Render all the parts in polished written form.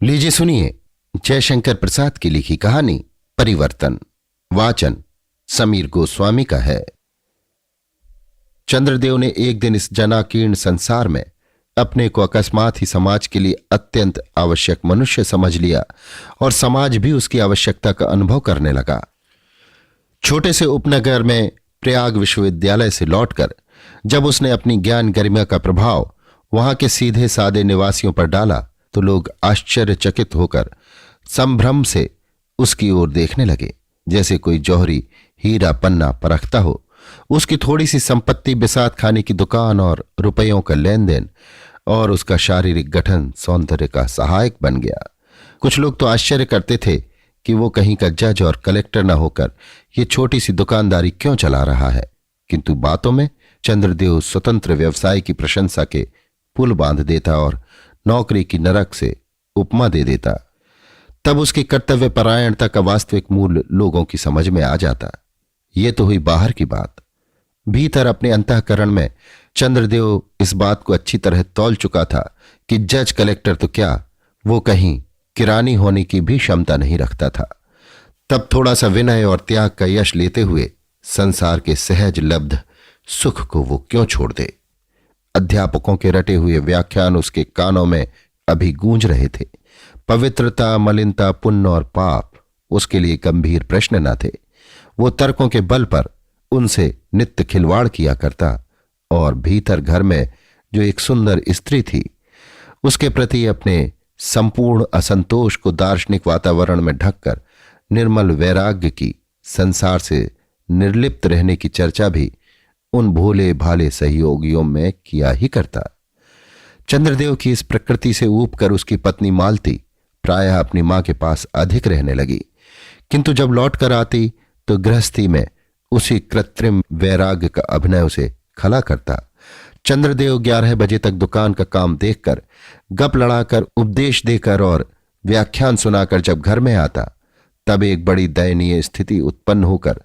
लीजिए सुनिए जयशंकर प्रसाद की लिखी कहानी परिवर्तन। वाचन समीर गोस्वामी का है। चंद्रदेव ने एक दिन इस जनाकीर्ण संसार में अपने को अकस्मात ही समाज के लिए अत्यंत आवश्यक मनुष्य समझ लिया और समाज भी उसकी आवश्यकता का अनुभव करने लगा। छोटे से उपनगर में प्रयाग विश्वविद्यालय से लौटकर जब उसने अपनी ज्ञान गरिमा का प्रभाव वहां के सीधे सादे निवासियों पर डाला तो लोग आश्चर्यचकित होकर संभ्रम से उसकी ओर देखने लगे, जैसे कोई जौहरी हीरा पन्ना परखता हो। उसकी थोड़ी सी संपत्ति, बिसात खाने की दुकान और रुपयों का लेन देन और उसका शारीरिक गठन सौंदर्य का सहायक बन गया। कुछ लोग तो आश्चर्य करते थे कि वो कहीं का जज और कलेक्टर न होकर ये छोटी सी दुकानदारी क्यों चला रहा है, किंतु बातों में चंद्रदेव स्वतंत्र व्यवसाय की प्रशंसा के पुल बांध देता और नौकरी की नरक से उपमा दे देता। तब उसकी कर्तव्य परायणता का वास्तविक मूल्य लोगों की समझ में आ जाता। ये तो हुई बाहर की बात। भीतर अपने अंतःकरण में चंद्रदेव इस बात को अच्छी तरह तौल चुका था कि जज कलेक्टर तो क्या, वो कहीं किरानी होने की भी क्षमता नहीं रखता था। तब थोड़ा सा विनय और त्याग का यश लेते हुए संसार के सहज लब्ध सुख को वो क्यों छोड़ दे। अध्यापकों के रटे हुए व्याख्यान उसके कानों में अभी गूंज रहे थे। पवित्रता, मलिनता, पुण्य और पाप उसके लिए गंभीर प्रश्न न थे। वो तर्कों के बल पर उनसे नित्य खिलवाड़ किया करता और भीतर घर में जो एक सुंदर स्त्री थी उसके प्रति अपने संपूर्ण असंतोष को दार्शनिक वातावरण में ढककर निर्मल वैराग्य की, संसार से निर्लिप्त रहने की चर्चा भी उन भोले भाले सहयोगियों में किया ही करता। चंद्रदेव की इस प्रकृति से ऊब कर उसकी पत्नी मालती प्रायः अपनी मां के पास अधिक रहने लगी, किंतु जब लौट कर आती तो गृहस्थी में उसी कृत्रिम वैराग्य का अभिनय उसे खला करता। चंद्रदेव 11 बजे तक दुकान का काम देखकर, गप लड़ाकर, उपदेश देकर और व्याख्यान सुनाकर जब घर में आता तब एक बड़ी दयनीय स्थिति उत्पन्न होकर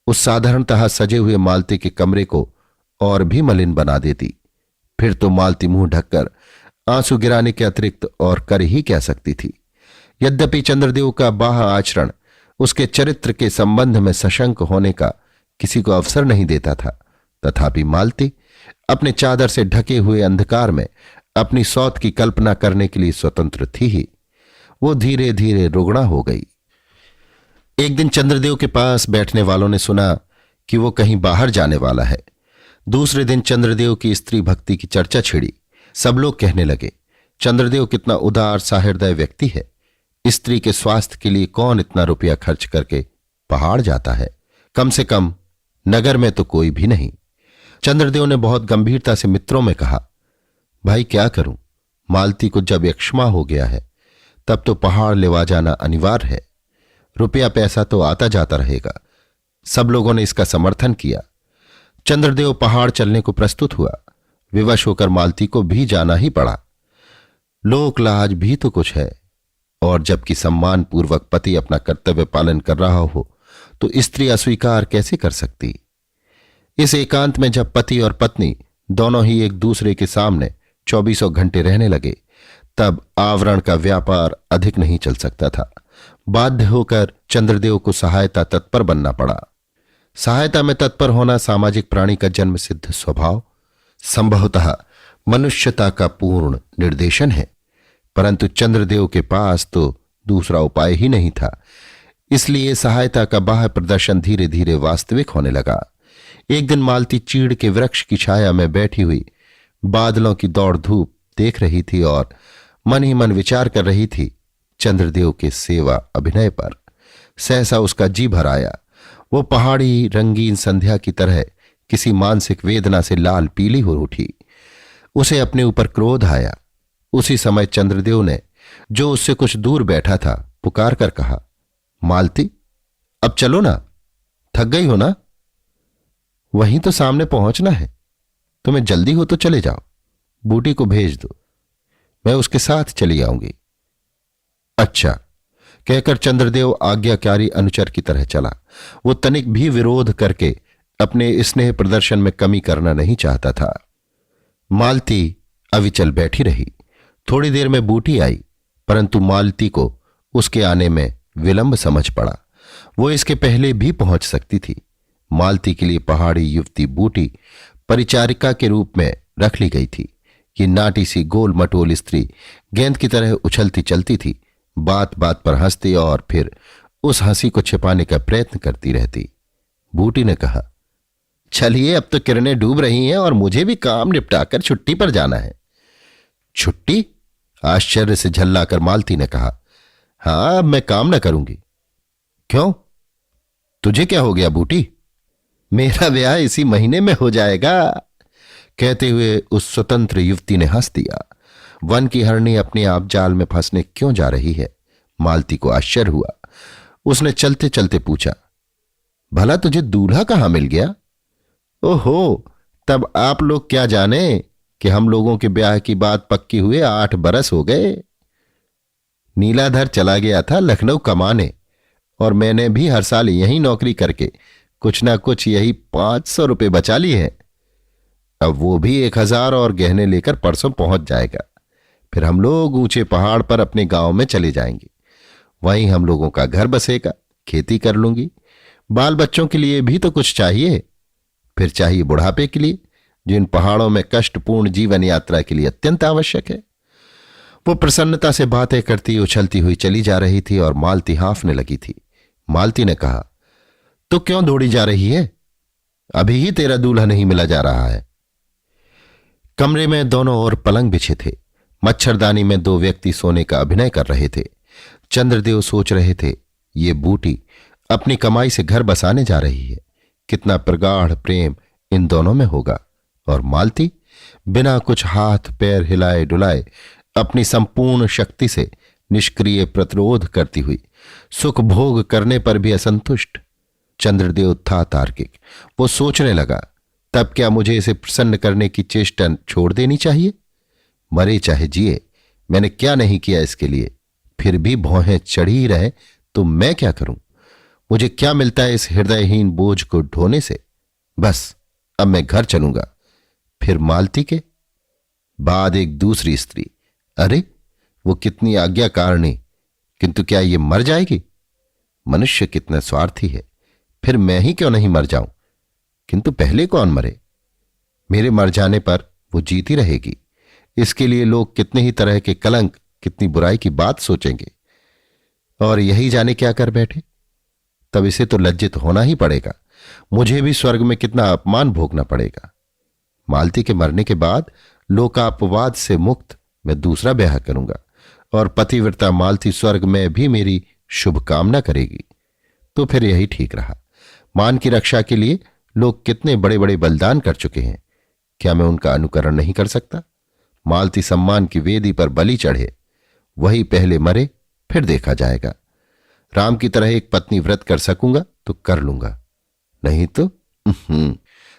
उस साधारणतः सजे हुए मालती के कमरे को और भी मलिन बना देती। फिर तो मालती मुंह ढककर आंसू गिराने के अतिरिक्त और कर ही क्या सकती थी। यद्यपि चंद्रदेव का बाह्य आचरण उसके चरित्र के संबंध में सशंक होने का किसी को अवसर नहीं देता था, तथापि मालती अपने चादर से ढके हुए अंधकार में अपनी सौत की कल्पना करने के लिए स्वतंत्र थी ही। वो धीरे धीरे रुग्णा हो गई। एक दिन चंद्रदेव के पास बैठने वालों ने सुना कि वो कहीं बाहर जाने वाला है। दूसरे दिन चंद्रदेव की स्त्री भक्ति की चर्चा छिड़ी। सब लोग कहने लगे, चंद्रदेव कितना उदार सहृदय व्यक्ति है। स्त्री के स्वास्थ्य के लिए कौन इतना रुपया खर्च करके पहाड़ जाता है, कम से कम नगर में तो कोई भी नहीं। चंद्रदेव ने बहुत गंभीरता से मित्रों में कहा, भाई क्या करूं, मालती को जब यक्ष्मा हो गया है तब तो पहाड़ लेवा जाना अनिवार्य है। रुपया पैसा तो आता जाता रहेगा। सब लोगों ने इसका समर्थन किया। चंद्रदेव पहाड़ चलने को प्रस्तुत हुआ। विवश होकर मालती को भी जाना ही पड़ा। लोक लाज भी तो कुछ है, और जबकि सम्मान पूर्वक पति अपना कर्तव्य पालन कर रहा हो तो स्त्री अस्वीकार कैसे कर सकती। इस एकांत में जब पति और पत्नी दोनों ही एक दूसरे के सामने 24 घंटे रहने लगे तब आवरण का व्यापार अधिक नहीं चल सकता था। बाध्य होकर चंद्रदेव को सहायता तत्पर बनना पड़ा। सहायता में तत्पर होना सामाजिक प्राणी का जन्म सिद्ध स्वभाव, संभवतः मनुष्यता का पूर्ण निर्देशन है, परंतु चंद्रदेव के पास तो दूसरा उपाय ही नहीं था। इसलिए सहायता का बाह्य प्रदर्शन धीरे धीरे वास्तविक होने लगा। एक दिन मालती चीड़ के वृक्ष की छाया में बैठी हुई बादलों की दौड़ धूप देख रही थी और मन ही मन विचार कर रही थी चंद्रदेव के सेवा अभिनय पर। सहसा उसका जी भर आया। वो पहाड़ी रंगीन संध्या की तरह किसी मानसिक वेदना से लाल पीली हो उठी। उसे अपने ऊपर क्रोध आया। उसी समय चंद्रदेव ने, जो उससे कुछ दूर बैठा था, पुकार कर कहा, मालती अब चलो ना, थक गई हो ना, वहीं तो सामने पहुंचना है। तुम्हें जल्दी हो तो चले जाओ, बूटी को भेज दो, मैं उसके साथ चली आऊंगी। अच्छा कहकर चंद्रदेव आज्ञाकारी अनुचर की तरह चला। वो तनिक भी विरोध करके अपने स्नेह प्रदर्शन में कमी करना नहीं चाहता था। मालती अविचल बैठी रही। थोड़ी देर में बूटी आई। परंतु मालती को उसके आने में विलंब समझ पड़ा। वो इसके पहले भी पहुंच सकती थी। मालती के लिए पहाड़ी युवती बूटी परिचारिका के रूप में रख ली गई थी। ये नाटी सी गोल मटोल स्त्री गेंद की तरह उछलती चलती थी, बात बात पर हंसती और फिर उस हंसी को छिपाने का प्रयत्न करती रहती। बूटी ने कहा, चलिए अब तो किरणें डूब रही हैं और मुझे भी काम निपटाकर छुट्टी पर जाना है। छुट्टी? आश्चर्य से झल्लाकर मालती ने कहा, हां, अब मैं काम न करूंगी। क्यों? तुझे क्या हो गया बूटी? मेरा ब्याह इसी महीने में हो जाएगा। कहते हुए उस स्वतंत्र युवती ने हंस दिया। वन की हरणी अपने आप जाल में फंसने क्यों जा रही है? मालती को आश्चर्य हुआ। उसने चलते चलते पूछा, भला तुझे दूल्हा कहां मिल गया? ओहो, तब आप लोग क्या जाने कि हम लोगों के ब्याह की बात पक्की हुए 8 बरस हो गए। नीलाधर चला गया था लखनऊ कमाने, और मैंने भी हर साल यही नौकरी करके कुछ ना कुछ यही 500 रुपए बचा लिए हैं। अब वो भी 1000 और गहने लेकर परसों पहुंच जाएगा। फिर हम लोग ऊंचे पहाड़ पर अपने गांव में चले जाएंगे। वहीं हम लोगों का घर बसेगा, खेती कर लूंगी। बाल बच्चों के लिए भी तो कुछ चाहिए। फिर चाहिए बुढ़ापे के लिए, जो इन पहाड़ों में कष्टपूर्ण जीवन यात्रा के लिए अत्यंत आवश्यक है। वो प्रसन्नता से बातें करती उछलती हुई चली जा रही थी और मालती हांफने लगी थी। मालती ने कहा, तो क्यों दौड़ी जा रही है? अभी ही तेरा दूल्हा नहीं मिला जा रहा है। कमरे में दोनों ओर पलंग बिछे थे। मच्छरदानी में 2 व्यक्ति सोने का अभिनय कर रहे थे। चंद्रदेव सोच रहे थे, ये बूटी अपनी कमाई से घर बसाने जा रही है। कितना प्रगाढ़ प्रेम इन दोनों में होगा। और मालती बिना कुछ हाथ पैर हिलाए डुलाए अपनी संपूर्ण शक्ति से निष्क्रिय प्रतिरोध करती हुई, सुख भोग करने पर भी असंतुष्ट। चंद्रदेव था तार्किक। वो सोचने लगा, तब क्या मुझे इसे प्रसन्न करने की चेष्टा छोड़ देनी चाहिए? मरे चाहे जिए, मैंने क्या नहीं किया इसके लिए। फिर भी भौहें चढ़ी ही रहे तो मैं क्या करूं? मुझे क्या मिलता है इस हृदयहीन बोझ को ढोने से? बस अब मैं घर चलूंगा। फिर मालती के बाद एक दूसरी स्त्री। अरे वो कितनी आज्ञाकारिणी, किंतु क्या ये मर जाएगी? मनुष्य कितना स्वार्थी है। फिर मैं ही क्यों नहीं मर जाऊं? किंतु पहले कौन मरे? मेरे मर जाने पर वो जीती रहेगी। इसके लिए लोग कितने ही तरह के कलंक, कितनी बुराई की बात सोचेंगे। और यही जाने क्या कर बैठे। तब इसे तो लज्जित होना ही पड़ेगा। मुझे भी स्वर्ग में कितना अपमान भोगना पड़ेगा। मालती के मरने के बाद लोकापवाद से मुक्त मैं दूसरा ब्याह करूंगा, और पतिव्रता मालती स्वर्ग में भी मेरी शुभकामना करेगी। तो फिर यही ठीक रहा। मान की रक्षा के लिए लोग कितने बड़े बड़े बलिदान कर चुके हैं। क्या मैं उनका अनुकरण नहीं कर सकता? मालती सम्मान की वेदी पर बलि चढ़े, वही पहले मरे, फिर देखा जाएगा। राम की तरह एक पत्नी व्रत कर सकूंगा तो कर लूंगा, नहीं तो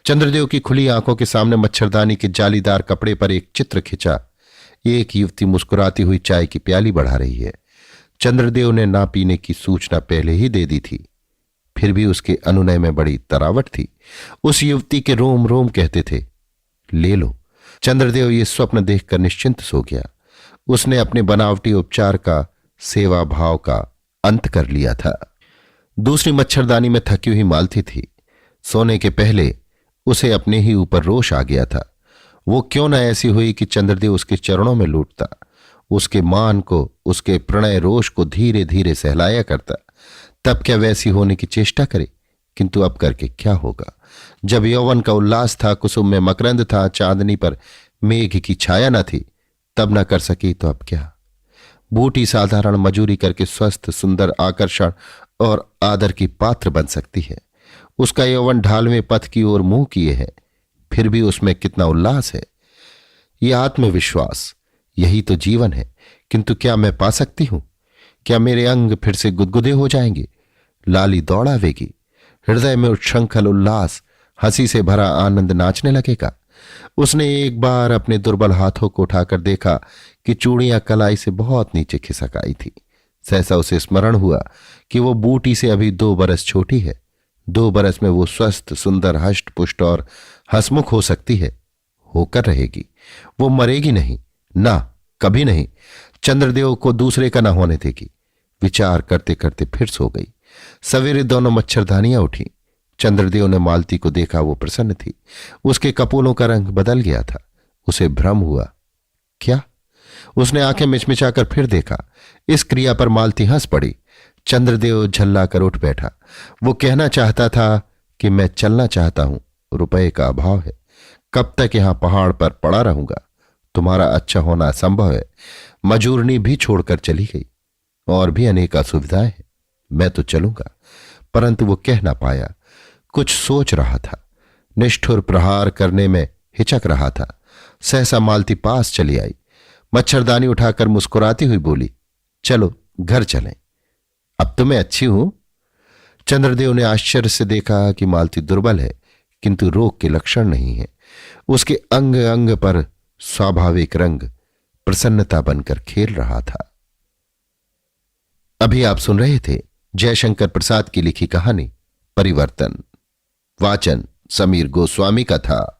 चंद्रदेव की खुली आंखों के सामने मच्छरदानी के जालीदार कपड़े पर एक चित्र खिंचा। एक युवती मुस्कुराती हुई चाय की प्याली बढ़ा रही है। चंद्रदेव ने ना पीने की सूचना पहले ही दे दी थी, फिर भी उसके अनुनय में बड़ी तरावट थी। उस युवती के रोम रोम कहते थे, ले लो। चंद्रदेव ये स्वप्न देखकर निश्चिंत सो गया। उसने अपने बनावटी उपचार का, सेवा भाव का अंत कर लिया था। दूसरी मच्छरदानी में थकी हुई मालती थी। सोने के पहले उसे अपने ही ऊपर रोष आ गया था। वो क्यों न ऐसी हुई कि चंद्रदेव उसके चरणों में लूटता, उसके मान को, उसके प्रणय रोष को धीरे धीरे सहलाया करता। तब क्या वैसी होने की चेष्टा करे? किंतु अब करके क्या होगा? जब यौवन का उल्लास था, कुसुम में मकरंद था, चांदनी पर मेघ की छाया न थी, तब न कर सकी तो अब क्या? बूटी साधारण मजूरी करके स्वस्थ, सुंदर, आकर्षण और आदर की पात्र बन सकती है। उसका यौवन ढालवें पथ की ओर मुंह किए है, फिर भी उसमें कितना उल्लास है। यह आत्मविश्वास, यही तो जीवन है। किंतु क्या मैं पा सकती हूं? क्या मेरे अंग फिर से गुदगुदे हो जाएंगे? लाली दौड़ावेगी, हृदय में उच्छृंखल उल्लास, हंसी से भरा आनंद नाचने लगेगा। उसने एक बार अपने दुर्बल हाथों को उठाकर देखा कि चूड़ियां कलाई से बहुत नीचे खिसक आई थी। सहसा उसे स्मरण हुआ कि वो बूटी से अभी 2 बरस छोटी है। 2 बरस में वो स्वस्थ, सुंदर, हष्ट पुष्ट और हंसमुख हो सकती है, होकर रहेगी। वो मरेगी नहीं, ना कभी नहीं। चंद्रदेव को दूसरे का न होने देगी। विचार करते करते फिर सो गई। सवेरे दोनों मच्छरदानियां उठी। चंद्रदेव ने मालती को देखा, वो प्रसन्न थी। उसके कपोलों का रंग बदल गया था। उसे भ्रम हुआ। क्या? उसने आंखें मिचमिचाकर फिर देखा। इस क्रिया पर मालती हंस पड़ी। चंद्रदेव झल्ला कर उठ बैठा। वो कहना चाहता था कि मैं चलना चाहता हूं, रुपए का अभाव है, कब तक यहां पहाड़ पर पड़ा रहूंगा, तुम्हारा अच्छा होना असंभव है। मजूरनी भी छोड़कर चली गई। और भी अनेक असुविधाएं हैं, मैं तो चलूंगा। परंतु वो कह ना पाया। कुछ सोच रहा था। निष्ठुर प्रहार करने में हिचक रहा था। सहसा मालती पास चली आई। मच्छरदानी उठाकर मुस्कुराती हुई बोली, चलो घर चलें, अब तो मैं अच्छी हूं। चंद्रदेव ने आश्चर्य से देखा कि मालती दुर्बल है, किंतु रोग के लक्षण नहीं है। उसके अंग अंग पर स्वाभाविक रंग प्रसन्नता बनकर खेल रहा था। अभी आप सुन रहे थे जयशंकर प्रसाद की लिखी कहानी परिवर्तन। वाचन समीर गोस्वामी का था।